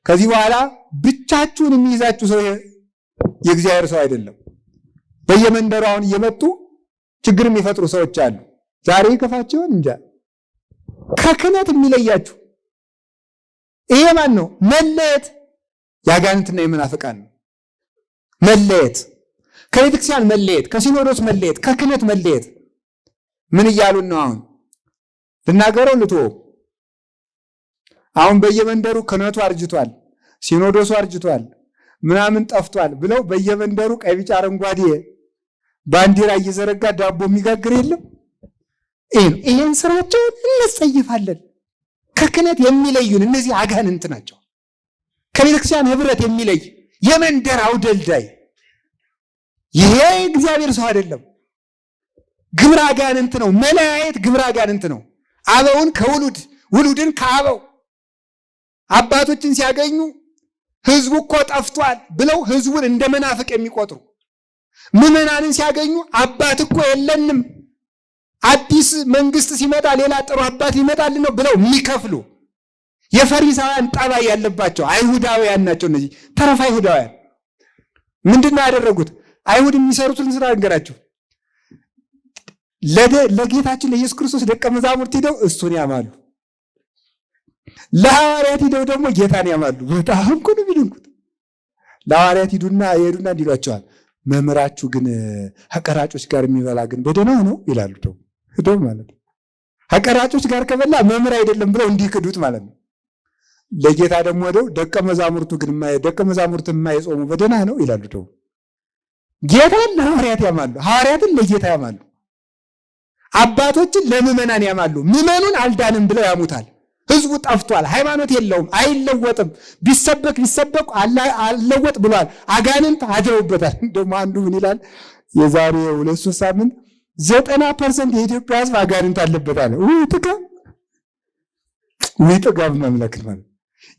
ከዚህ በኋላ ብቻችሁን የሚይዛችሁ ሰው የእግዚአብሔር ሰው አይደለም። በየመንደሩ አሁን እየመጡ ችግር የሚፈጥሩ ሰዎች አሉ። ዛሬ ይከፋቸውን እንጃ። ከክህነት የሚለያችሁ ይሄ ማን ነው? መለየት ያጋንንትና የመናፍቃን ነው። መለየት፣ ከቤተክርስቲያን መለየት፣ ከሲኖዶስ መለየት፣ ከክህነት መለየት። ምን እያሉን ነው? አሁን ልናገረው ልትወው። አሁን በየመንደሩ ክህነቱ አርጅቷል፣ ሲኖዶሱ አርጅቷል፣ ምናምን ጠፍቷል ብለው በየመንደሩ ቀይ ቢጫ አረንጓዴ ባንዲራ እየዘረጋ ዳቦ የሚጋግር የለም። ይሄን ስራቸውን እንጸይፋለን። ከክህነት የሚለዩን እነዚህ አጋንንት ናቸው። ከቤተክርስቲያን ህብረት የሚለይ የመንደር አውደልዳይ ይሄ እግዚአብሔር ሰው አይደለም። ግብረ አጋንንት ነው። መለያየት ግብረ አጋንንት ነው። አበውን ከውሉድ ውሉድን ከአበው አባቶችን ሲያገኙ ህዝቡ እኮ ጠፍቷል ብለው ህዝቡን እንደ መናፍቅ የሚቆጥሩ ምዕመናንን ሲያገኙ አባት እኮ የለንም አዲስ መንግስት ሲመጣ ሌላ ጥሩ አባት ይመጣልን ነው ብለው የሚከፍሉ የፈሪሳውያን ጠባይ ያለባቸው አይሁዳውያን ናቸው። እነዚህ ተረፋ አይሁዳውያን ምንድነው ያደረጉት? አይሁድ የሚሰሩትን ስራ እንገራቸው። ለጌታችን ለኢየሱስ ክርስቶስ ደቀ መዛሙርት ሄደው እሱን ያማሉ፣ ለሐዋርያት ሄደው ደግሞ ጌታን ያማሉ። በጣም እኮ ነው የሚደንቁት። ለሐዋርያት ሄዱና እንዲሏቸዋል፣ መምህራችሁ ግን ከቀራጮች ጋር የሚበላ ግን በደህና ነው ይላሉ። ደው ማለት ከቀራጮች ጋር ከበላ መምህር አይደለም ብለው እንዲክዱት ማለት ነው። ለጌታ ደግሞ ሄደው ደቀ መዛሙርቱ የማይጾሙ በደህና ነው ይላሉ። ጌታን ለሐዋርያት ያማሉ፣ ሐዋርያትን ለጌታ ያማሉ፣ አባቶችን ለምዕመናን ያማሉ። ምዕመኑን አልዳንም ብለው ያሙታል። ህዝቡ ጠፍቷል፣ ሃይማኖት የለውም፣ አይለወጥም፣ ቢሰበክ አልለወጥ ብሏል። አጋንንት አድረውበታል። ደግሞ አንዱ ምን ይላል? የዛሬ 2-3 ሳምንት 90% የኢትዮጵያ ህዝብ አጋንንት አለበት አለ። ጥጋብ መምለክ ማለት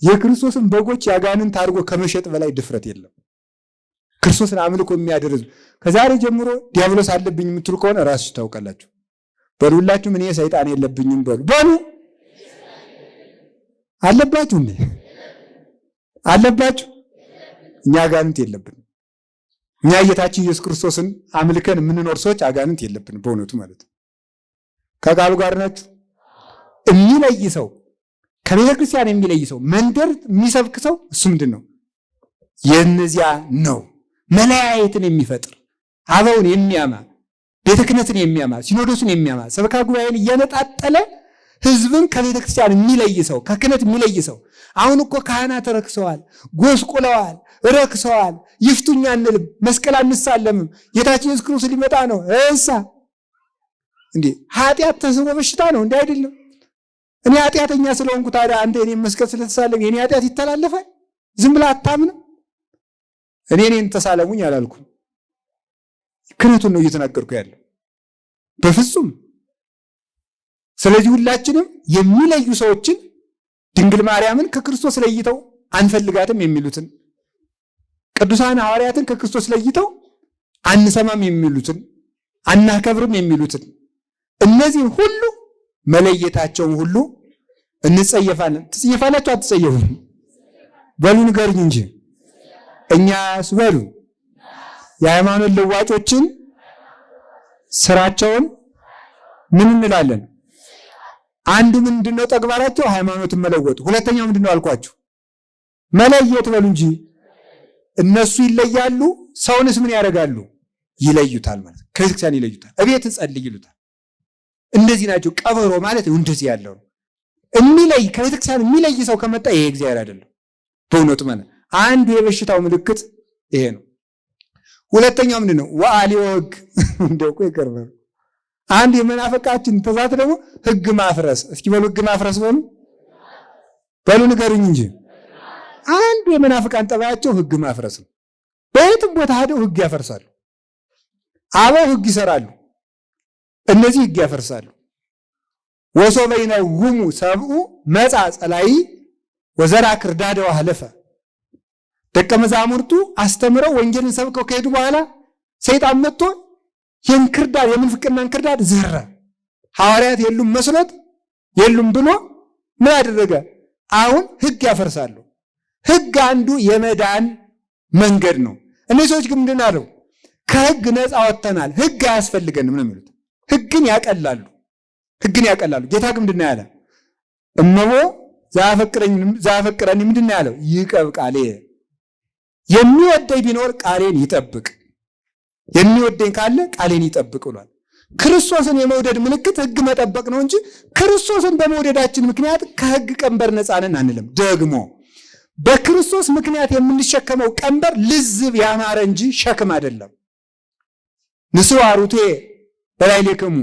የክርስቶስን በጎች ያጋንንት አድርጎ ከመሸጥ በላይ ድፍረት የለም። ክርስቶስን አምልኮ የሚያደርዝ ከዛሬ ጀምሮ ዲያብሎስ አለብኝ የምትሉ ከሆነ ራስሽ ታውቃላችሁ። በሉላችሁ ምን ሰይጣን የለብኝም በሉ አለባችሁ እንዴ? አለባችሁ። እኛ አጋንንት የለብንም። እኛ ጌታችን ኢየሱስ ክርስቶስን አምልከን የምንኖር ሰዎች አጋንንት የለብንም በእውነቱ ማለት ነው። ከቃሉ ጋር ናችሁ። የሚለይ ሰው ከቤተ ክርስቲያን የሚለይ ሰው መንደር የሚሰብክ ሰው እሱ ምንድን ነው? የእነዚያ ነው መለያየትን የሚፈጥር አበውን የሚያማ ቤተ ክህነትን የሚያማ ሲኖዶስን የሚያማ ሰበካ ጉባኤን እያነጣጠለ ህዝብን ከቤተ ክርስቲያን የሚለይ ሰው ከክህነት የሚለይ ሰው። አሁን እኮ ካህናት ረክሰዋል፣ ጎስቁለዋል፣ ረክሰዋል። ይፍቱኛ አንልም፣ መስቀል አንሳለምም። ጌታችን ኢየሱስ ክርስቶስ ሊመጣ ነው። እንዴ ኃጢአት ተስቦ በሽታ ነው እንዴ? አይደለም። እኔ ኃጢአተኛ ስለሆንኩ ታዲያ አንተ እኔን መስቀል ስለተሳለም የኔ ኃጢአት ይተላለፋል? ዝም ብለህ አታምንም? እኔን ተሳለሙኝ አላልኩም። ክህነቱን ነው እየተናገርኩ ያለው በፍጹም። ስለዚህ ሁላችንም የሚለዩ ሰዎችን ድንግል ማርያምን ከክርስቶስ ለይተው አንፈልጋትም የሚሉትን፣ ቅዱሳን ሐዋርያትን ከክርስቶስ ለይተው አንሰማም የሚሉትን፣ አናከብርም የሚሉትን እነዚህን ሁሉ መለየታቸውን ሁሉ እንጸየፋለን። ትጸየፋላችሁ አትጸየፉም? በሉ ንገሩኝ እንጂ እኛስ በሉ። የሃይማኖት ለዋጮችን ስራቸውን ምን እንላለን? አንዱ ምንድነው ተግባራቸው? ሃይማኖትን መለወጥ። ሁለተኛው ምንድነው አልኳችሁ? መለየት በሉ እንጂ። እነሱ ይለያሉ፣ ሰውንስ ምን ያደርጋሉ? ይለዩታል ማለት ነው። ከቤተክርስቲያን ይለዩታል። እቤት ጸልይ ይሉታል። እንደዚህ ናቸው። ቀበሮ ማለት እንደዚህ ያለው የሚለይ ከቤተክርስቲያን የሚለይ ሰው ከመጣ ይሄ እግዚአብሔር አይደለም በእውነቱ ማለት። አንዱ የበሽታው ምልክት ይሄ ነው። ሁለተኛው ምንድነው? ወአልዮ ሕግ እንደው እኮ ይቀርባል። አንድ የመናፍቃችን ተዛት ደግሞ ሕግ ማፍረስ። እስኪ በሉ ሕግ ማፍረስ በሉ ንገሩኝ እንጂ። አንዱ የመናፍቃን ጠባያቸው ሕግ ማፍረስ ነው። በየትም ቦታ ሄደው ሕግ ያፈርሳሉ። አበው ሕግ ይሰራሉ፣ እነዚህ ሕግ ያፈርሳሉ። ወሶበ ይነውሙ ሰብኡ መጻ ጸላይ ወዘራ ክርዳደ ወሐለፈ። ደቀ መዛሙርቱ አስተምረው ወንጌልን ሰብከው ከሄዱ በኋላ ሰይጣን መጥቶ የምንክርዳድ የምንፍቅናን ክርዳድ ዘራ። ሐዋርያት የሉም መስሎት የሉም ብሎ ምን አደረገ? አሁን ሕግ ያፈርሳሉ። ሕግ አንዱ የመዳን መንገድ ነው። እነዚህ ሰዎች ግን ምንድን አለው? ከሕግ ነፃ ወጥተናል፣ ሕግ አያስፈልገንም ነው የሚሉት። ሕግን ያቀላሉ። ጌታ ግን ምንድን ነው ያለ? እመቦ ዘአፈቅረኒ ምንድን ነው ያለው? ይቀብ ቃሌ፣ የሚወደኝ ቢኖር ቃሌን ይጠብቅ። የሚወደኝ ካለ ቃሌን ይጠብቅ ብሏል። ክርስቶስን የመውደድ ምልክት ሕግ መጠበቅ ነው እንጂ ክርስቶስን በመውደዳችን ምክንያት ከሕግ ቀንበር ነፃ ነን አንልም። ደግሞ በክርስቶስ ምክንያት የምንሸከመው ቀንበር ልዝብ ያማረ እንጂ ሸክም አይደለም። ንስኡ አሩቴ በላዕሌክሙ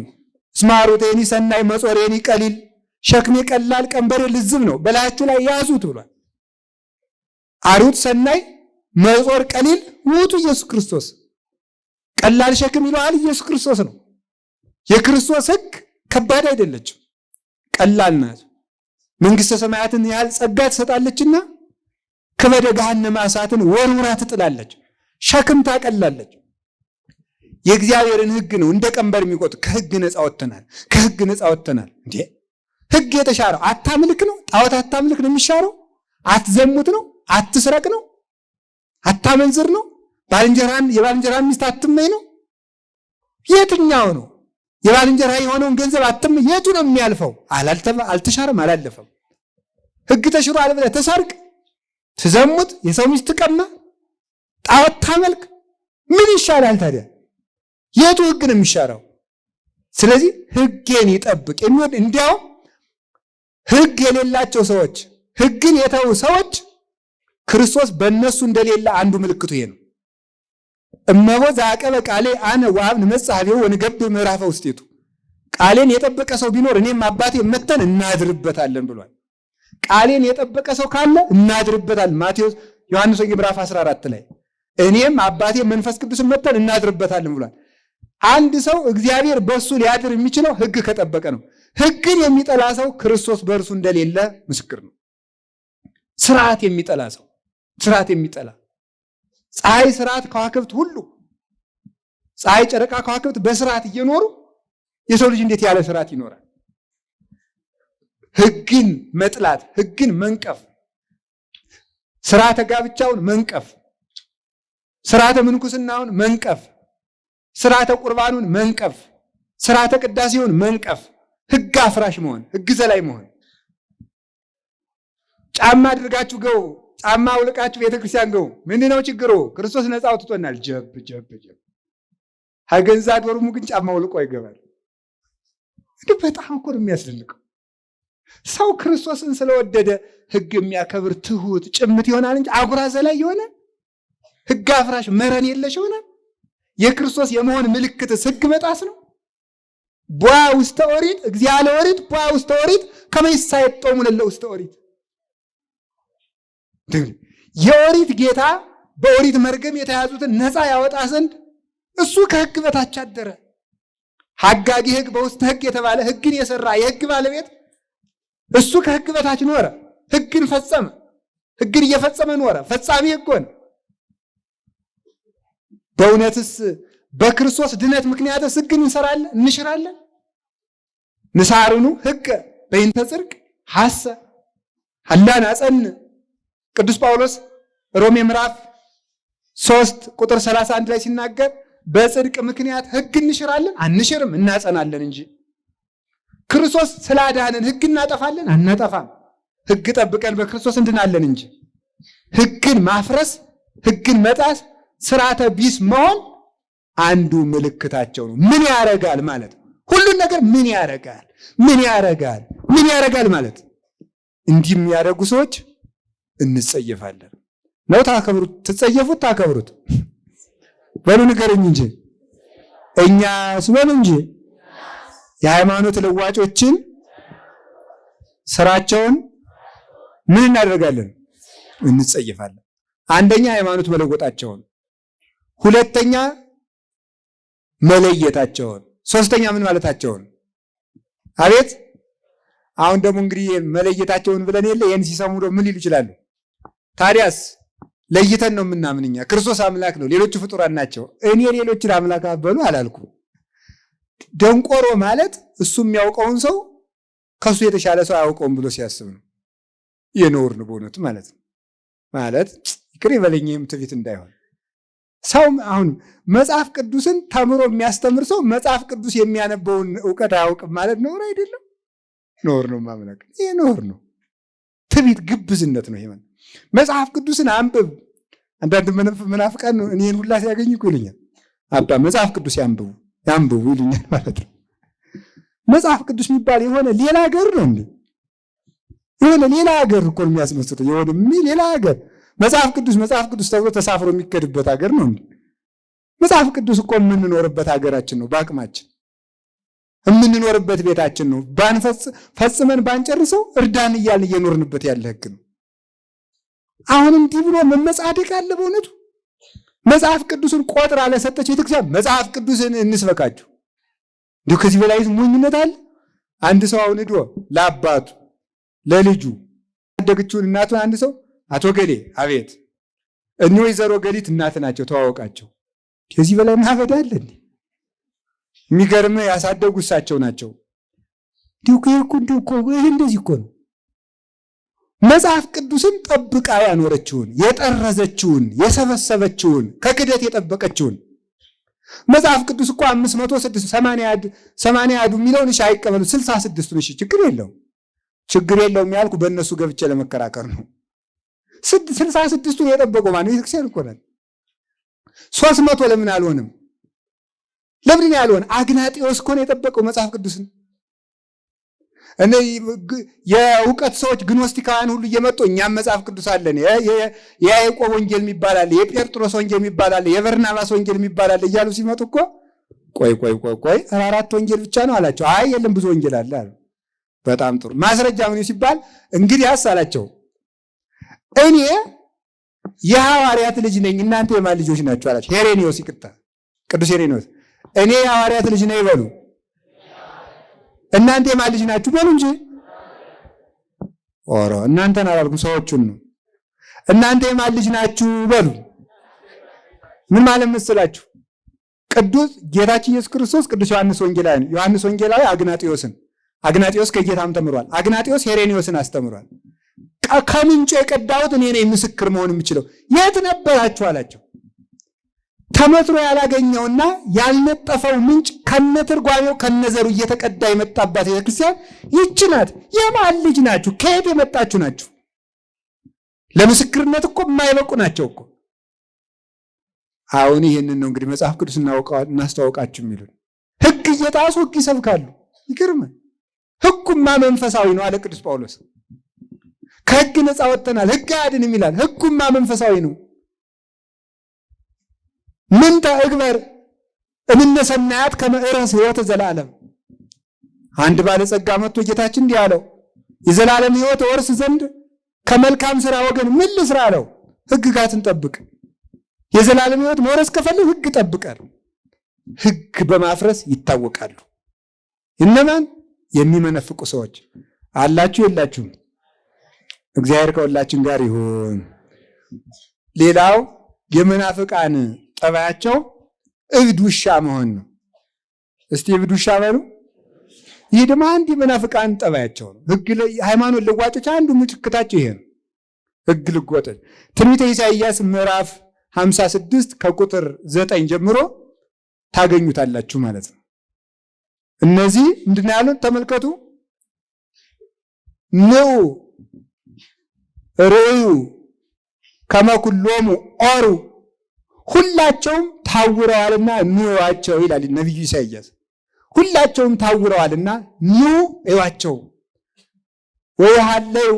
እስመ አሩቴኒ ሰናይ መጾሬኒ ቀሊል፣ ሸክሜ ቀላል ቀንበሬ ልዝብ ነው፣ በላያችሁ ላይ ያዙት ብሏል። አሩት ሰናይ መጾር ቀሊል ውእቱ ኢየሱስ ክርስቶስ። ቀላል ሸክም ይለዋል ኢየሱስ ክርስቶስ ነው። የክርስቶስ ሕግ ከባድ አይደለችም፣ ቀላል ናት። መንግሥተ ሰማያትን ያህል ጸጋ ትሰጣለችና ከበደ ገሃነመ እሳትን ወርውራ ትጥላለች፣ ሸክም ታቀላለች። የእግዚአብሔርን ሕግ ነው እንደ ቀንበር የሚቆጥ። ከሕግ ነፃ ወጥተናል። እንዴ ሕግ የተሻረው አታምልክ ነው? ጣዖት አታምልክ ነው የሚሻረው? አትዘሙት ነው? አትስረቅ ነው? አታመንዝር ነው? የባልንጀራን ሚስት አትመኝ ነው? የትኛው ነው? የባልንጀራ የሆነውን ገንዘብ አትመኝ፣ የቱ ነው የሚያልፈው? አልተሻረም፣ አላለፈም። ሕግ ተሽሮ አልበለ ተሰርቅ፣ ትዘሙት፣ የሰው ሚስት ትቀማ፣ ጣዖት ታመልክ፣ ምን ይሻላል ታዲያ? የቱ ሕግ ነው የሚሻረው? ስለዚህ ሕጌን ይጠብቅ የሚወድ እንዲያው ሕግ የሌላቸው ሰዎች፣ ሕግን የተዉ ሰዎች ክርስቶስ በእነሱ እንደሌለ አንዱ ምልክቱ ይሄ ነው። እመቦ ዘአቀበ ቃሌ አነ ወአብ ንመጽሐፌሁ ወንገብር ምዕራፈ ውስቴቱ። ቃሌን የጠበቀ ሰው ቢኖር እኔም አባቴ መተን እናድርበታለን ብሏል። ቃሌን የጠበቀ ሰው ካለ እናድርበታለን። ዮሐንስ ወንጌል ምዕራፍ 14 ላይ እኔም አባቴ መንፈስ ቅዱስን መተን እናድርበታለን ብሏል። አንድ ሰው እግዚአብሔር በእሱ ሊያድር የሚችለው ሕግ ከጠበቀ ነው። ሕግን የሚጠላ ሰው ክርስቶስ በእርሱ እንደሌለ ምስክር ነው። ስርዓት የሚጠላ ሰው ፀሐይ፣ ስርዓት፣ ከዋክብት ሁሉ ፀሐይ፣ ጨረቃ፣ ከዋክብት በስርዓት እየኖሩ የሰው ልጅ እንዴት ያለ ስርዓት ይኖራል? ሕግን መጥላት፣ ሕግን መንቀፍ፣ ስርዓተ ጋብቻውን መንቀፍ፣ ስርዓተ ምንኩስናውን መንቀፍ፣ ስርዓተ ቁርባኑን መንቀፍ፣ ስርዓተ ቅዳሴውን መንቀፍ፣ ሕግ አፍራሽ መሆን፣ ሕግ ዘላይ መሆን። ጫማ አድርጋችሁ ገቡ፣ ጫማ አውልቃችሁ ቤተክርስቲያን ገቡ። ምንድነው ችግሩ? ክርስቶስ ነፃ አውጥቶናል። ጀብ ሀገንዛ ዶርሙ ግን ጫማ አውልቆ ይገባል። እንግዲህ በጣም እኮ ነው የሚያስደንቀው። ሰው ክርስቶስን ስለወደደ ሕግ የሚያከብር ትሁት ጭምት ይሆናል እንጂ አጉራ ዘላይ የሆነ ሕግ አፍራሽ መረን የለሽ ይሆናል። የክርስቶስ የመሆን ምልክትስ ሕግ መጣስ ነው። ቧ ውስተ ኦሪት እግዚአብሔር ኦሪት ቧ ውስተ ኦሪት ከመ ይሳየጦሙ ለለ ውስተ ኦሪት። የኦሪት ጌታ በኦሪት መርገም የተያዙትን ነፃ ያወጣ ዘንድ እሱ ከሕግ በታች አደረ። ሐጋጊ ሕግ በውስተ ሕግ የተባለ ሕግን የሰራ የሕግ ባለቤት እሱ ከሕግ በታች ኖረ፣ ሕግን ፈጸመ። ሕግን እየፈጸመ ኖረ፣ ፈጻሚ ሕግ ሆነ። በእውነትስ በክርስቶስ ድነት ምክንያትስ ሕግን እንሽራለን? ንሳርኑ ሕገ በእንተ ጽድቅ ሐሰ ሀላን አጸን። ቅዱስ ጳውሎስ ሮሜ ምዕራፍ 3 ቁጥር 31 ላይ ሲናገር በጽድቅ ምክንያት ሕግ እንሽራለን? አንሽርም፣ እናጸናለን እንጂ። ክርስቶስ ስላዳነን ሕግ እናጠፋለን? አናጠፋም። ሕግ ጠብቀን በክርስቶስ እንድናለን እንጂ። ሕግን ማፍረስ፣ ሕግን መጣስ፣ ስርዓተ ቢስ መሆን አንዱ ምልክታቸው ነው። ምን ያረጋል ማለት ሁሉን ነገር ምን ያረጋል ማለት እንዲህ የሚያደርጉ ሰዎች እንጸየፋለን ነው። ትጸየፉት ታከብሩት? በሉ ንገሩኝ እንጂ እኛስ በሉ እንጂ የሃይማኖት ለዋጮችን ስራቸውን ምን እናደርጋለን? እንጸየፋለን። አንደኛ ሃይማኖት መለወጣቸውን፣ ሁለተኛ መለየታቸውን፣ ሶስተኛ ምን ማለታቸውን። አቤት አሁን ደግሞ እንግዲህ መለየታቸውን ብለን የለ ይህን ሲሰሙ ደግሞ ምን ሊሉ ይችላሉ? ታዲያስ ለይተን ነው የምናምን እኛ። ክርስቶስ አምላክ ነው፣ ሌሎቹ ፍጡራን ናቸው። እኔ ሌሎችን አምላክ አበሉ አላልኩ። ደንቆሮ ማለት እሱ የሚያውቀውን ሰው ከሱ የተሻለ ሰው አያውቀውም ብሎ ሲያስብ ነው። የነውር ነው በእውነቱ ማለት ነው። ማለት ይቅር ይበለኝም ትዕቢት እንዳይሆን። ሰው አሁን መጽሐፍ ቅዱስን ተምሮ የሚያስተምር ሰው መጽሐፍ ቅዱስ የሚያነበውን እውቀት አያውቅም ማለት ነውር አይደለም? ኖር ነው ማምለክ። ይሄ ኖር ነው። ትዕቢት ግብዝነት ነው። ይሄ መጽሐፍ ቅዱስን አንብብ። አንዳንድ መናፍቃን እኔን ሁላ ሲያገኝ እኮ ይሉኛል፣ አባ መጽሐፍ ቅዱስ ያንብቡ ይሉኛል ማለት ነው። መጽሐፍ ቅዱስ የሚባል የሆነ ሌላ ሀገር ነው እንዴ? የሆነ ሌላ ሀገር እኮ የሚያስመስለው የሆነ ሌላ ሀገር መጽሐፍ ቅዱስ ተብሎ ተሳፍሮ የሚከድበት ሀገር ነው እንዴ? መጽሐፍ ቅዱስ እኮ የምንኖርበት ሀገራችን ነው። በአቅማችን የምንኖርበት ቤታችን ነው። ፈጽመን ባንጨርሰው እርዳን እያልን እየኖርንበት ያለ ህግ ነው። አሁን እንዲህ ብሎ መመጻደቅ አለ? በእውነቱ መጽሐፍ ቅዱስን ቆጥራ ለሰጠች ቤተክርስቲያን መጽሐፍ ቅዱስን እንስበካችሁ። እንዲሁ ከዚህ በላይ ሞኝነት አለ? አንድ ሰው አሁን ሄዶ ለአባቱ ለልጁ ያደገችውን እናቱን አንድ ሰው አቶ ገሌ አቤት እኔ ወይዘሮ ገሊት እናት ናቸው ተዋወቃቸው። ከዚህ በላይ ማፈድ አለ እንዴ? የሚገርም ያሳደጉ እሳቸው ናቸው። ይህ እንደዚህ እኮ ነው። መጽሐፍ ቅዱስን ጠብቃ ያኖረችውን የጠረዘችውን የሰበሰበችውን ከክደት የጠበቀችውን መጽሐፍ ቅዱስ እኮ 580 አዱ የሚለውን እሺ አይቀበሉ 66ቱን እሺ ችግር የለውም ያልኩ በእነሱ ገብቼ ለመከራከር ነው። 66ቱን የጠበቀው ማነው? ቤተክርስቲያን እኮ ናት። 300 ለምን አልሆንም? ለምን ያልሆነ? አግናጢዎስ እኮ ነው የጠበቀው መጽሐፍ ቅዱስን። እኔ የእውቀት ሰዎች ግኖስቲካውያን ሁሉ እየመጡ እኛም መጽሐፍ ቅዱስ አለን፣ የያዕቆብ ወንጌል የሚባል አለ፣ የጴጥሮስ ወንጌል የሚባል አለ፣ የበርናባስ ወንጌል የሚባል አለ እያሉ ሲመጡ እኮ ቆይ 4 ወንጌል ብቻ ነው አላቸው። አይ የለም ብዙ ወንጌል አለ አሉ። በጣም ጥሩ ማስረጃ ምን ሲባል እንግዲህ አሳላቸው እኔ የሐዋርያት ልጅ ነኝ እናንተ የማን ልጆች ናችሁ አላቸው። ሄሬኒዮስ ይቅርታ ቅዱስ ሄሬኒዮስ እኔ የሐዋርያት ልጅ ነኝ በሉ፣ እናንተ የማን ልጅ ናችሁ በሉ እንጂ ኦሮ እናንተን አላልኩም ሰዎቹን ነው። እናንተ የማን ልጅ ናችሁ በሉ። ምን ማለት መስላችሁ? ቅዱስ ጌታችን ኢየሱስ ክርስቶስ ቅዱስ ዮሐንስ ወንጌላዊ አግናጢዮስ ከጌታም ተምሯል። አግናጢዮስ ሄሬኒዮስን አስተምሯል። ከምንጩ የቀዳሁት እኔ ነኝ ምስክር መሆን የምችለው። የት ነበራችሁ አላቸው። ተመትሮ ያላገኘውና ያልነጠፈው ምንጭ ከነትርጓሜው ከነዘሩ እየተቀዳ የመጣባት ቤተክርስቲያን ይህች ናት። የማን ልጅ ናችሁ? ከየት የመጣችሁ ናችሁ? ለምስክርነት እኮ የማይበቁ ናቸው እኮ። አሁን ይህንን ነው እንግዲህ መጽሐፍ ቅዱስ እናስተዋውቃችሁ የሚሉን። ህግ እየጣሱ ህግ ይሰብካሉ። ይገርማል። ህጉማ መንፈሳዊ ነው አለ ቅዱስ ጳውሎስ። ከህግ ነፃ ወጥተናል፣ ህግ አያድንም ይላል። ህጉማ መንፈሳዊ ነው። ምን ተእግበር እምነ ሰናያት ከመ እርስ ሕይወተ ዘላለም። አንድ ባለጸጋ መጥቶ ጌታችን እንዲህ አለው፣ የዘላለም ሕይወት ወርስ ዘንድ ከመልካም ስራ ወገን ምን ልስራ አለው። ህግጋትን ጠብቅ። የዘላለም ሕይወት መውረስ ከፈለግ ህግ ጠብቃል። ህግ በማፍረስ ይታወቃሉ። እነማን? የሚመነፍቁ ሰዎች አላችሁ የላችሁም? እግዚአብሔር ከሁላችን ጋር ይሁን። ሌላው የመናፍቃን ጠባያቸው እብድ ውሻ መሆን ነው። እስቲ እብድ ውሻ በሉ። ይህ ደግሞ አንድ የመናፍቃን ጠባያቸው ነው። ሃይማኖት ልዋጮች አንዱ ምልክታቸው ይሄ ነው። ህግ ልጓጮች ትንቢተ ኢሳይያስ ምዕራፍ 56 ከቁጥር 9 ጀምሮ ታገኙታላችሁ ማለት ነው። እነዚህ ምንድን ነው ያሉት? ተመልከቱ። ንዑ ርእዩ ከመ ኩሎሙ ኦሩ፣ ሁላቸውም ታውረዋልና ኑ እዩዋቸው ይላል ነቢዩ ኢሳይያስ። ሁላቸውም ታውረዋልና ኑ እዩዋቸው። ወይሃለው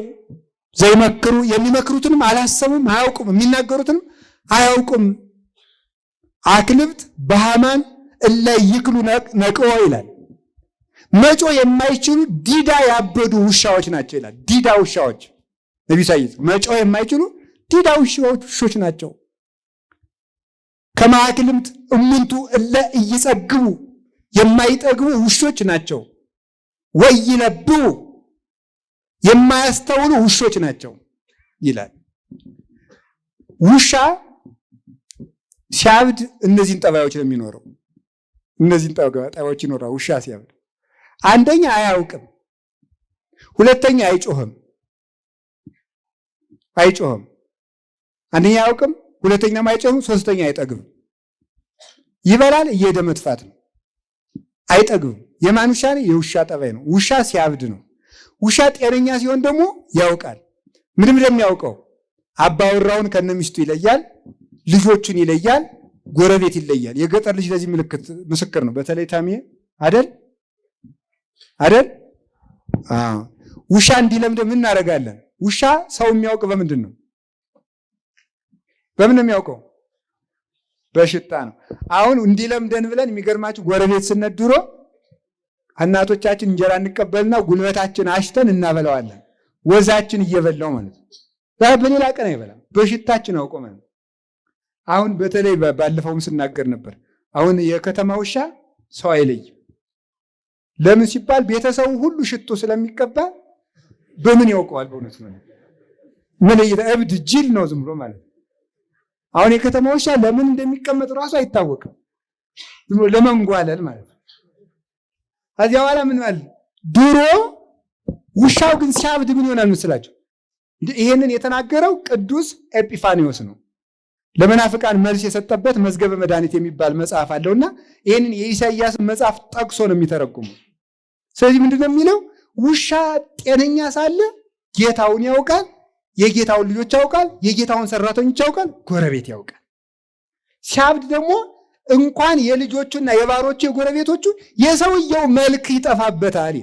ዘይመክሩ፣ የሚመክሩትንም አላሰቡም አያውቁም፣ የሚናገሩትንም አያውቁም። አክልብት በሃማን እለ ይክሉ ነቅዎ ይላል። መጮ የማይችሉ ዲዳ ያበዱ ውሻዎች ናቸው ይላል። ዲዳ ውሻዎች ነቢዩ ኢሳይያስ መጮ የማይችሉ ዲዳ ውሾች ናቸው። ከማክልምት እሙንቱ እለ እይጸግቡ፣ የማይጠግቡ ውሾች ናቸው። ወይነብቡ፣ የማያስተውሉ ውሾች ናቸው ይላል። ውሻ ሲያብድ እነዚህን ጠባዮች ነው የሚኖረው። እነዚህን ጠባዮች ይኖራል ውሻ ሲያብድ። አንደኛ አያውቅም፣ ሁለተኛ አይጮህም። አንደኛ አያውቅም፣ ሁለተኛም አይጨውም፣ ሶስተኛ አይጠግብም። ይበላል እየሄደ መጥፋት ነው። አይጠግብም። የማን ውሻ ነው? የውሻ ጠባይ ነው። ውሻ ሲያብድ ነው። ውሻ ጤነኛ ሲሆን ደግሞ ያውቃል። ምንም እንደሚያውቀው አባወራውን ከነሚስቱ ይለያል፣ ልጆቹን ይለያል፣ ጎረቤት ይለያል። የገጠር ልጅ ለዚህ ምስክር ነው። በተለይ ታሜ አይደል? ውሻ እንዲለምድ ምን እናደርጋለን? ውሻ ሰው የሚያውቅ በምንድን ነው? በምን ነው የሚያውቀው? በሽታ ነው። አሁን እንዲለምደን ብለን የሚገርማችሁ ጎረቤት ስንሄድ ድሮ እናቶቻችን እንጀራ እንቀበልና ጉልበታችን አሽተን እናበላዋለን። ወዛችን እየበላው ማለት ነው። በሌላ ቀን አይበላም። በሽታችን አውቆ ማለት ነው። አሁን በተለይ ባለፈውም ስናገር ነበር። አሁን የከተማ ውሻ ሰው አይለይም። ለምን ሲባል ቤተሰቡ ሁሉ ሽቶ ስለሚቀባ በምን ያውቀዋል? በእውነት ነው ምን እብድ ጅል ነው ዝም ብሎ ማለት ነው። አሁን የከተማ ውሻ ለምን እንደሚቀመጥ ራሱ አይታወቅም። ዝም ብሎ ለመንጓለል ማለት ነው። ከዚያ በኋላ ምን ማለት ድሮ ውሻው ግን ሲያብድ ምን ይሆናል መስላችሁ? ይሄንን የተናገረው ቅዱስ ኤጲፋኒዎስ ነው። ለመናፍቃን መልስ የሰጠበት መዝገበ መድኃኒት የሚባል መጽሐፍ አለውና ይሄንን የኢሳይያስ መጽሐፍ ጠቅሶ ነው የሚተረጉመው። ስለዚህ ምንድነው የሚለው? ውሻ ጤነኛ ሳለ ጌታውን ያውቃል፣ የጌታውን ልጆች ያውቃል፣ የጌታውን ሰራተኞች ያውቃል፣ ጎረቤት ያውቃል። ሲያብድ ደግሞ እንኳን የልጆቹና የባሮቹ የጎረቤቶቹ የሰውየው መልክ ይጠፋበታል።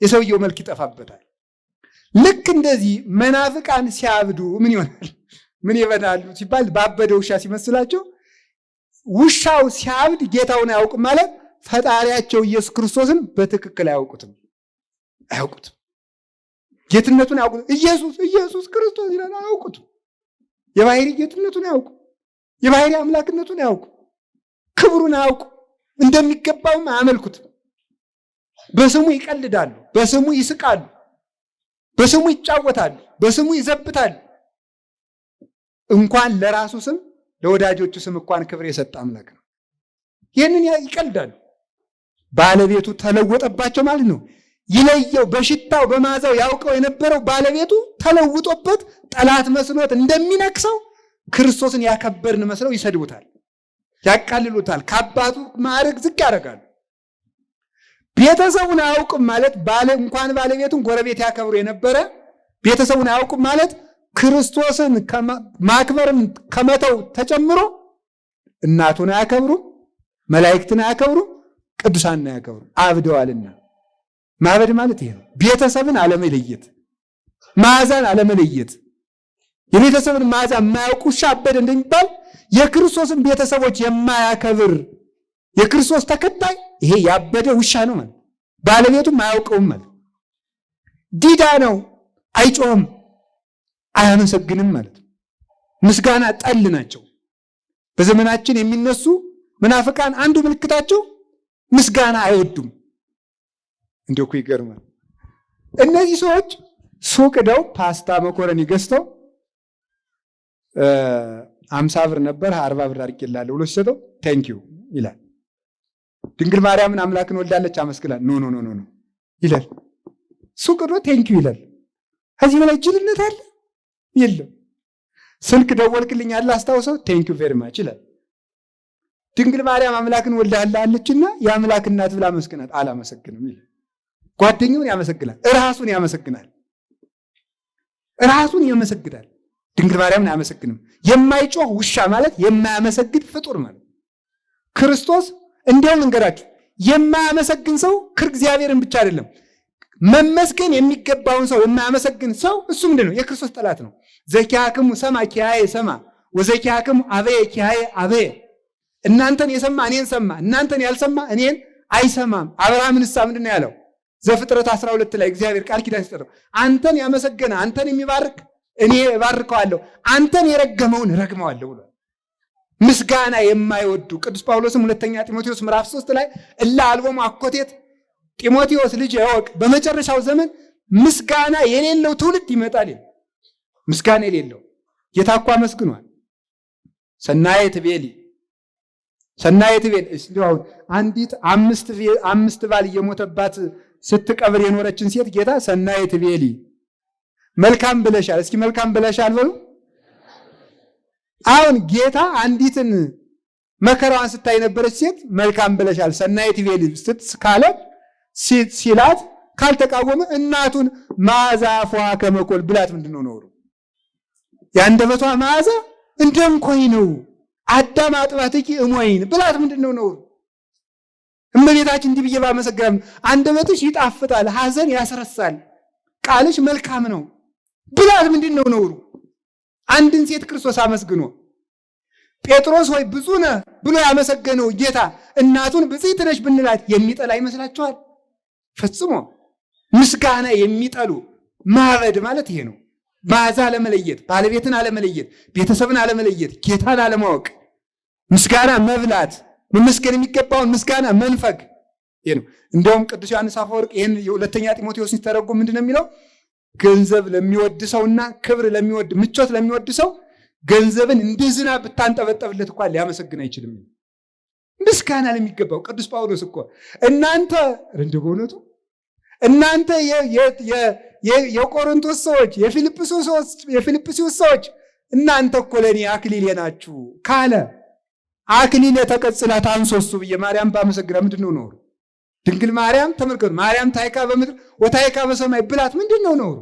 የሰውየው መልክ ይጠፋበታል። ልክ እንደዚህ መናፍቃን ሲያብዱ ምን ይሆናል? ምን ይበዳሉ ሲባል ባበደ ውሻ ሲመስላቸው፣ ውሻው ሲያብድ ጌታውን አያውቅም ማለት ፈጣሪያቸው ኢየሱስ ክርስቶስን በትክክል አያውቁትም። ጌትነቱን አያውቁትም። ኢየሱስ ክርስቶስ ይላል፣ አያውቁትም። የባህሪ ጌትነቱን አያውቁ፣ የባህሪ አምላክነቱን አያውቁ፣ ክብሩን አያውቁ፣ እንደሚገባውም አያመልኩትም። በስሙ ይቀልዳሉ፣ በስሙ ይስቃሉ፣ በስሙ ይጫወታሉ፣ በስሙ ይዘብታሉ። እንኳን ለራሱ ስም ለወዳጆቹ ስም እንኳን ክብር የሰጠ አምላክ ነው። ይህንን ይቀልዳሉ። ባለቤቱ ተለወጠባቸው ማለት ነው። ይለየው በሽታው በማዛው ያውቀው የነበረው ባለቤቱ ተለውጦበት ጠላት መስሎት እንደሚነክሰው ክርስቶስን ያከበርን መስለው ይሰድቡታል፣ ያቃልሉታል፣ ከአባቱ ማዕረግ ዝቅ ያደርጋሉ። ቤተሰቡን አያውቅም ማለት እንኳን ባለቤቱን ጎረቤት ያከብሩ የነበረ ቤተሰቡን አያውቅም ማለት ክርስቶስን ማክበርን ከመተው ተጨምሮ እናቱን አያከብሩም፣ መላእክትን አያከብሩም፣ ቅዱሳንን አያከብሩም። አብደዋልና ማበድ ማለት ይሄ ነው። ቤተሰብን አለመለየት፣ መዓዛን አለመለየት። የቤተሰብን መዓዛ የማያውቅ ውሻ አበደ እንደሚባል የክርስቶስን ቤተሰቦች የማያከብር የክርስቶስ ተከታይ ይሄ ያበደ ውሻ ነው ማለት። ባለቤቱም አያውቀውም ማለት። ዲዳ ነው፣ አይጮህም፣ አያመሰግንም ማለት። ምስጋና ጠል ናቸው። በዘመናችን የሚነሱ መናፍቃን አንዱ ምልክታቸው ምስጋና አይወዱም። እንደው እኮ ይገርማል። እነዚህ ሰዎች ሱቅ ሄደው ፓስታ መኮረኒ ገዝተው 50 ብር ነበር 40 ብር አድርጌልሃለሁ ብሎ ሲሰጠው ቴንኪው ይላል። ድንግል ማርያምን አምላክን ወልዳለች አመስግናል ኖ ይላል። ሱቅ ሄዶ ቴንኪው ይላል። ከዚህ በላይ ጅልነት አለ? የለም። ስልክ ደወልክልኝ አለ አስታውሰው ቴንኪው ቬሪ ማች ይላል። ድንግል ማርያም አምላክን ወልዳለችና የአምላክ እናት ብላ አመስግናት አላመሰግንም ይላል። ጓደኛውን ያመሰግናል፣ ራሱን ያመሰግናል፣ ራሱን ያመሰግናል። ድንግል ማርያምን አያመሰግንም። የማይጮህ ውሻ ማለት የማያመሰግን ፍጡር ማለት። ክርስቶስ እንዲያውም እንገራችሁ የማያመሰግን ሰው እግዚአብሔርን ብቻ አይደለም መመስገን የሚገባውን ሰው የማያመሰግን ሰው እሱ ምንድነው? የክርስቶስ ጠላት ነው። ዘኪያክሙ ሰማ ኪያዬ ሰማ ወዘኪያክሙ አበየ ኪያዬ አበየ። እናንተን የሰማ እኔን ሰማ፣ እናንተን ያልሰማ እኔን አይሰማም። አብርሃምንሳ ምንድነው ያለው? ዘፍጥረት 12 ላይ እግዚአብሔር ቃል ኪዳን ሲጠራው አንተን ያመሰገነ አንተን የሚባርክ እኔ እባርከዋለሁ፣ አንተን የረገመውን ረግመዋለሁ ብሏል። ምስጋና የማይወዱ ቅዱስ ጳውሎስም ሁለተኛ ጢሞቴዎስ ምዕራፍ 3 ላይ እላ አልቦሙ አኮቴት ጢሞቴዎስ ልጅ ያወቅ በመጨረሻው ዘመን ምስጋና የሌለው ትውልድ ይመጣል። ምስጋና የሌለው ጌታ እኮ አመስግኗል። ሰናየት ቤሊ እስቲ አንዲት አምስት ባል እየሞተባት ስትቀብር የኖረችን ሴት ጌታ ሰናየት ቤሊ መልካም ብለሻል። እስኪ መልካም ብለሻል በሉ። አሁን ጌታ አንዲትን መከራዋን ስታይ ነበረች ሴት መልካም ብለሻል ሰናይት ይቤል ካለ ሲላት ካልተቃወመ እናቱን መዓዛ አፏ ከመኮል ብላት ምንድነው ነውሩ? ያንደበቷ መዓዛ እንደምኮይ ነው። አዳም አጥባትኪ እሞይን ብላት ምንድነው ነውሩ? እመቤታችን እንዲህ ብዬ ባመሰግናም አንደበትሽ ይጣፍጣል፣ ሐዘን ያስረሳል፣ ቃልሽ መልካም ነው ብላት ምንድነው ነውሩ? አንድን ሴት ክርስቶስ አመስግኖ ጴጥሮስ ወይ ብፁዕ ነህ ብሎ ያመሰገነው ጌታ እናቱን ብፅዕት ነሽ ብንላት የሚጠላ ይመስላችኋል? ፈጽሞ። ምስጋና የሚጠሉ ማበድ ማለት ይሄ ነው። መዓዛ አለመለየት፣ ባለቤትን አለመለየት፣ ቤተሰብን አለመለየት፣ ጌታን አለማወቅ፣ ምስጋና መብላት፣ መመስገን የሚገባውን ምስጋና መንፈግ ይሄ ነው። እንደውም ቅዱስ ዮሐንስ አፈወርቅ ይሄን የሁለተኛ ጢሞቴዎስ ሲተረጎም ምንድነው የሚለው? ገንዘብ ለሚወድ ሰውና ክብር ለሚወድ ምቾት ለሚወድ ሰው ገንዘብን እንደ ዝናብ ብታንጠበጠብለት እንኳን ሊያመሰግን አይችልም። ምስጋና ለሚገባው ቅዱስ ጳውሎስ እኮ እናንተ እንደው በእውነቱ እናንተ የቆሮንቶስ ሰዎች የፊልጵስዩስ ሰዎች እናንተ እኮ ለኔ አክሊሌ ናችሁ ካለ አክሊሌ ተቀጽላ ታንሶሱ ብዬ ማርያም ባመሰግና ምንድነው ኖሩ? ድንግል ማርያም ተመልከቱ፣ ማርያም ታይካ በምድር ወታይካ በሰማይ ብላት ምንድነው ኖሩ?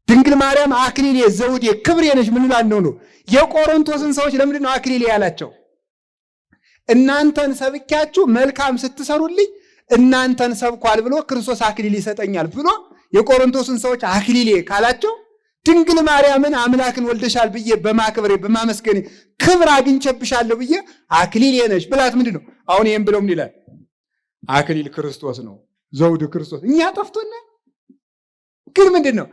ድንግል ማርያም አክሊሌ ዘውዴ ክብሬ ነሽ ምን ይላል ነው? የቆሮንቶስን ሰዎች ለምንድነው አክሊሌ ያላቸው? እናንተን ሰብኪያችሁ መልካም ስትሰሩልኝ እናንተን ሰብኳል ብሎ ክርስቶስ አክሊል ይሰጠኛል ብሎ የቆሮንቶስን ሰዎች አክሊሌ ካላቸው ድንግል ማርያምን አምላክን ወልደሻል ብዬ በማክበሬ በማመስገኔ ክብር አግኝቼብሻለሁ ብዬ አክሊሌ ነሽ ብላት ምንድነው? አሁን ይሄን ብለው ምን ይላል? አክሊል ክርስቶስ ነው፣ ዘውድ ክርስቶስ። እኛ ጠፍቶና ግን ምንድነው?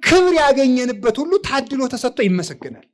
ክብር ያገኘንበት ሁሉ ታድሎ ተሰጥቶ ይመሰገናል።